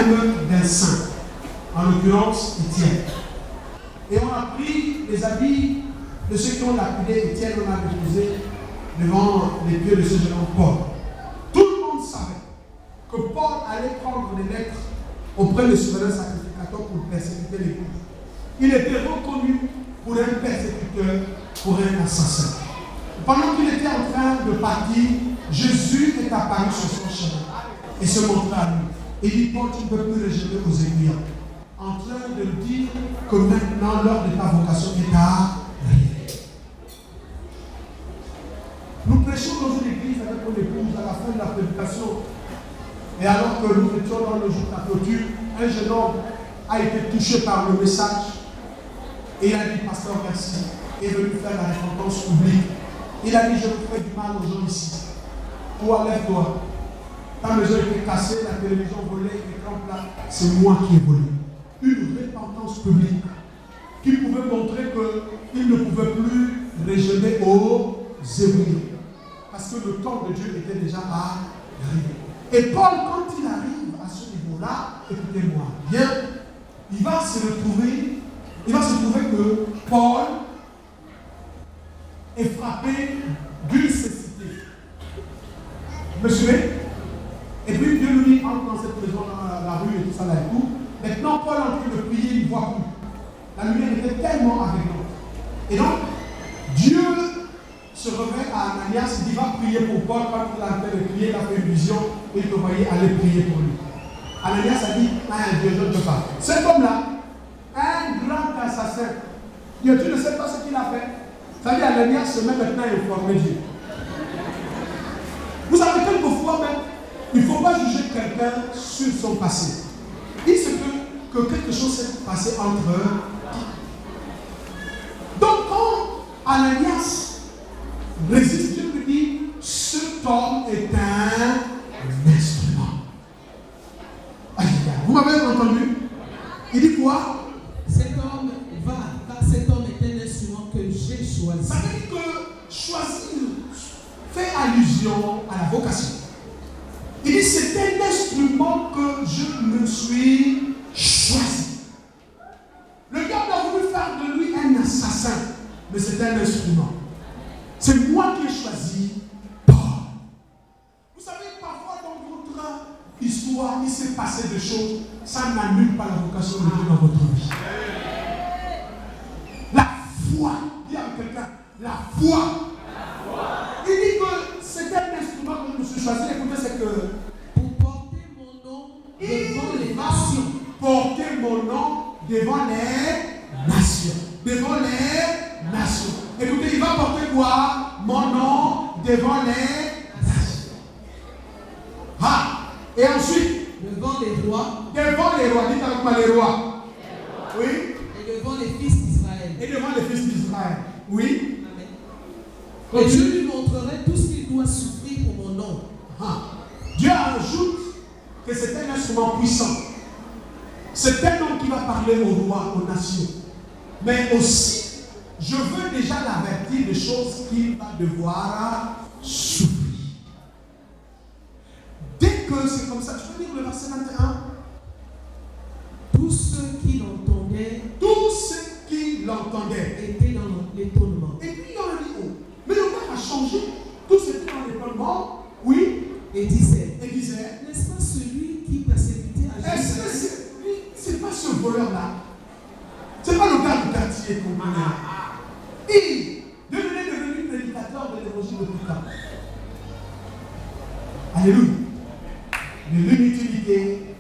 même d'un saint, en l'occurrence Étienne. Et on a pris les habits de ceux qui ont lapidé Étienne, on a déposé devant les pieds de ce jeune homme Paul. Tout le monde savait que Paul allait prendre les lettres auprès du souverain sacrificateur pour persécuter l'Église. Il était reconnu pour un persécuteur, pour un assassin. Pendant qu'il était en train de partir, Jésus est apparu sur son chemin et se montra à lui. Il dit, Paul, tu ne peux plus rejeter aux aiguillons. En train de dire que maintenant l'heure de ta vocation est arrivée. Nous prêchons dans une église avec mon épouse à la fin de la prédication. Et alors que nous étions dans le jour de la clôture, un jeune homme a été touché par le message. Et il a dit, pasteur, merci. Il est venu faire la repentance publique. Il a dit, je vous fais du mal aux gens ici. Toi, lève-toi. Ta maison était cassée, la télévision volée, l'écran plat. C'est moi qui ai volé. Une repentance publique qui pouvait montrer qu'il ne pouvait plus régénérer aux ébouillons. Parce que le temps de Dieu était déjà arrivé. Et Paul, quand il arrive à ce niveau-là, écoutez-moi bien, il va se retrouver que Paul est frappé d'une cécité. Vous me suivez? Et puis Dieu lui dit, entre dans cette maison, dans la rue et tout ça là et tout. Maintenant, Paul est en train de prier, il ne voit plus. La lumière était tellement aveuglante. Et donc, Dieu se réveille à Ananias, il dit, va prier pour Paul. Quand il a en train de prier, il a fait une vision et il te voyait aller prier pour lui. Ananias a dit, Dieu, je ne peux pas. Cet homme-là, un grand assassin, Dieu, tu ne sais pas ce qu'il a fait. Ça dit, Ananias se met maintenant à informer Dieu. Vous savez, quelquefois même, il ne faut pas juger quelqu'un sur son passé. Il se peut que quelque chose s'est passé entre eux. Donc, quand Ananias résiste, Dieu lui dit, cet homme est un instrument. Vous m'avez entendu? Il dit quoi? Cet homme va, car cet homme est un instrument que j'ai choisi. Ça veut dire que choisir fait allusion à la vocation. Il dit, c'est un instrument que je me suis choisi. Le diable a voulu faire de lui un assassin, mais c'est un instrument. C'est moi qui ai choisi Paul. Vous savez, parfois dans votre histoire, il s'est passé des choses, ça n'annule pas la vocation de Dieu dans votre vie. La foi, dis à quelqu'un, la foi. Il dit que c'est un instrument que je me suis choisi. Écoutez, c'est que pour porter mon nom devant les nations. Porter mon nom devant les nations. Devant les nations. Écoutez, il va porter quoi? Mon nom devant les nations. Ah! Et ensuite, devant les rois. Devant les rois. Dites avec moi les rois. Oui. Et devant les fils d'Israël. Et devant les fils d'Israël. Oui. Et je lui montrerai tout ce qu'il doit souffrir pour mon nom. Ah. Dieu ajoute que c'est un instrument puissant. C'est un homme qui va parler aux rois, aux nations. Mais aussi, je veux déjà l'avertir des choses qu'il va devoir souffrir. Dès que c'est comme ça, tu peux lire le verset 21. Tous ceux qui l'entendaient étaient dans l'étonnement. Et puis dans le livre. Mais le gars a changé. Tous étaient dans l'étonnement. Oui. Et disait, n'est-ce pas celui qui persécutait à Jésus? Est-ce que c'est pas ce voleur-là? C'est pas le gars du quartier qu'on connaît. Il devenait devenu prédicateur de l'évangile de Pékin. Alléluia. De l'inutilité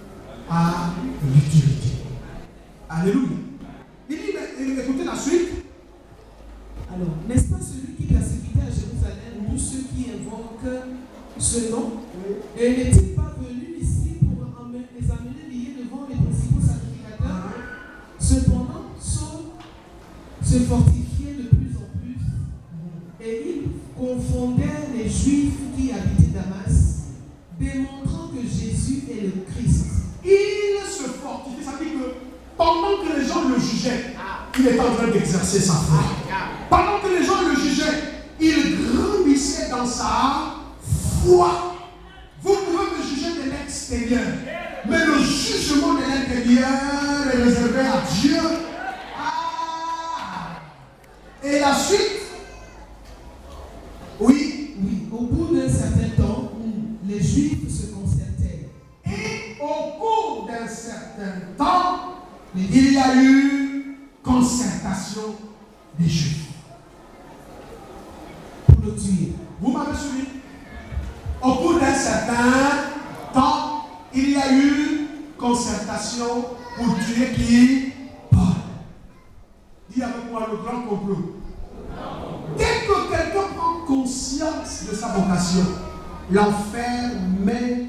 à l'utilité. Alléluia. Il dit, mais écoutez la suite. Alors, n'est-ce pas celui qui persécutait à Jérusalem tous ceux qui invoquent ce nom? Et n'est-il pas venu ici pour les amener liés devant les principaux sacrificateurs? Cependant, Saul se fortifiait de plus en plus et il confondait les Juifs qui habitaient Damas, démontrant que Jésus est le Christ. Il se fortifiait, ça veut dire que pendant que les gens le jugeaient, il était en train d'exercer sa foi. Pendant que les gens le jugeaient, il grandissait dans sa foi. Vous pouvez me juger de l'extérieur, mais le jugement intérieure est réservée à Dieu. Ah. Et la suite? Oui. Oui, au bout d'un certain temps, les Juifs se concertèrent. Et au cours d'un certain temps, il y a eu concertation des Juifs. Pour le tuer. Vous m'avez suivi? Au cours d'un certain temps, il y a eu concertation pour tuer qui? Paul. Dis avec moi le grand complot. Dès que quelqu'un prend conscience de sa vocation, l'enfer met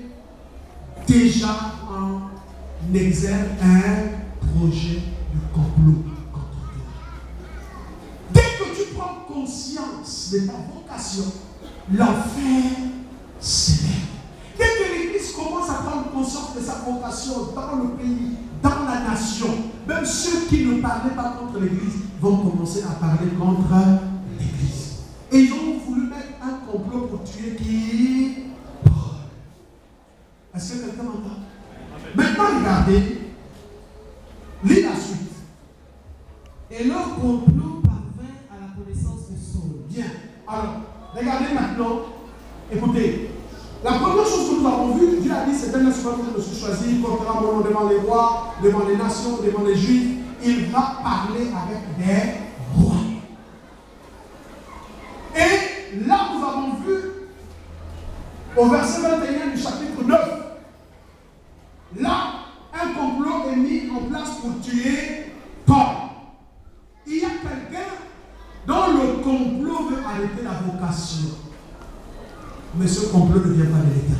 déjà en exergue un projet de complot contre toi. Dès que tu prends conscience de ta vocation, l'enfer s'élève. Dès que l'Église commence à prendre conscience de sa vocation dans le pays, dans la nation, même ceux qui ne parlaient pas contre l'Église vont commencer à parler contre l'Église. Et ils ont voulu mettre un complot pour tuer qui? Paul. Est-ce que quelqu'un m'entend? Maintenant, regardez. Lis la suite. Et leur complot parvint à la connaissance de Saul. Bien. Alors, regardez maintenant. Écoutez. La première chose que nous avons vue, Dieu a dit, c'est un instrument que je me suis choisi, il portera mon nom devant les rois, devant les nations, devant les juifs. Il va parler avec des rois. Et là, nous avons vu, au verset 21 du chapitre 9, là, un complot est mis en place pour tuer Paul. Il y a quelqu'un dont le complot veut arrêter la vocation. Mais ce complot ne vient pas de l'Éternel.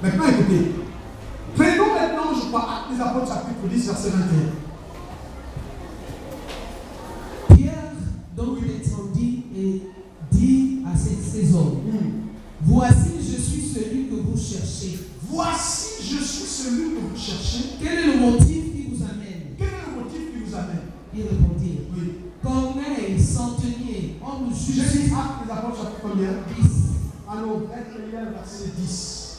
Maintenant, écoutez. Prenons maintenant, je crois, Actes des Apôtres, chapitre 10, verset 21. Pierre donc descendit et dit à ces hommes, voici, je suis celui que vous cherchez. Voici, je suis celui que vous cherchez. Quel est le motif qui vous amène? Quel est le motif qui vous amène? Ils répondirent, Oui. Corneille, centenier, homme J'ai juste. dit Actes des Apôtres, chapitre combien? 10. Alors, 21, verset 10.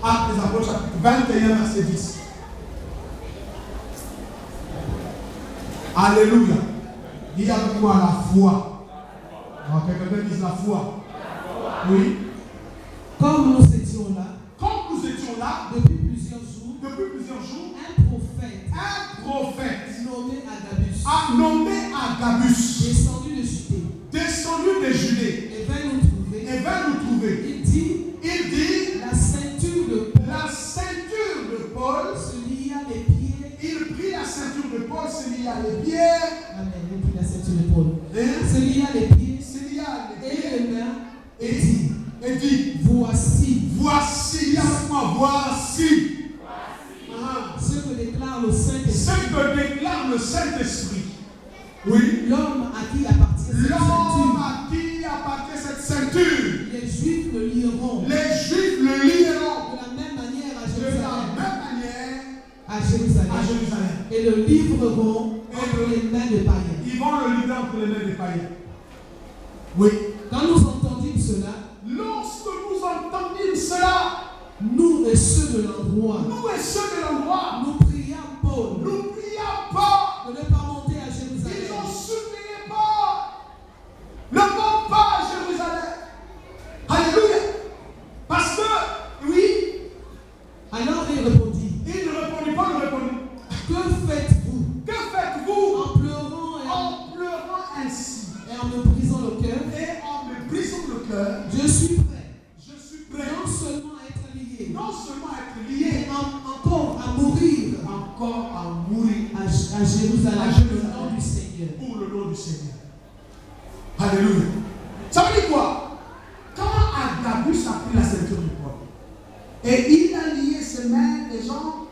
Actes des Apôtres, chapitre 21, verset 10. Alléluia. Dis avec moi la foi. Alors, quelqu'un dise la foi. Oui. Comme nous étions là, Depuis plusieurs jours, un prophète nommé Agabus, descendu de Judée, et vint nous trouver. Il dit, la ceinture de Paul se lia les pieds. Il prit la ceinture de Paul, se lia les pieds. Amen. Il prit la ceinture de Paul. Se lia les pieds. Et les mains. Et dit, voici, dis avec moi, voici. Ce que déclare le Saint-Esprit. Oui. L'homme à qui appartient cette ceinture. Les Juifs le lieront. De la même manière à Jérusalem. Et le livreront entre les mains des païens. Ils vont le livrer entre les mains des païens. Oui. Quand nous entendîmes cela, lorsque nous entendîmes cela, nous et ceux de l'endroit, nous prions Paul de ne pas monter à Jérusalem. Ils ont supplié Paul. Ne monte pas à Jérusalem. Alléluia. Parce que, oui. Alors il répondit. Paul répondit. Que faites-vous? En pleurant ainsi. Et en me brisant le cœur. Je suis prêt. Non seulement à être lié. Mais encore à mourir. À Jérusalem. Pour le nom du Seigneur. Alléluia. Ça veut dire quoi? Quand Agabus a pris la ceinture du Paul et il a lié ses mains, les jambes,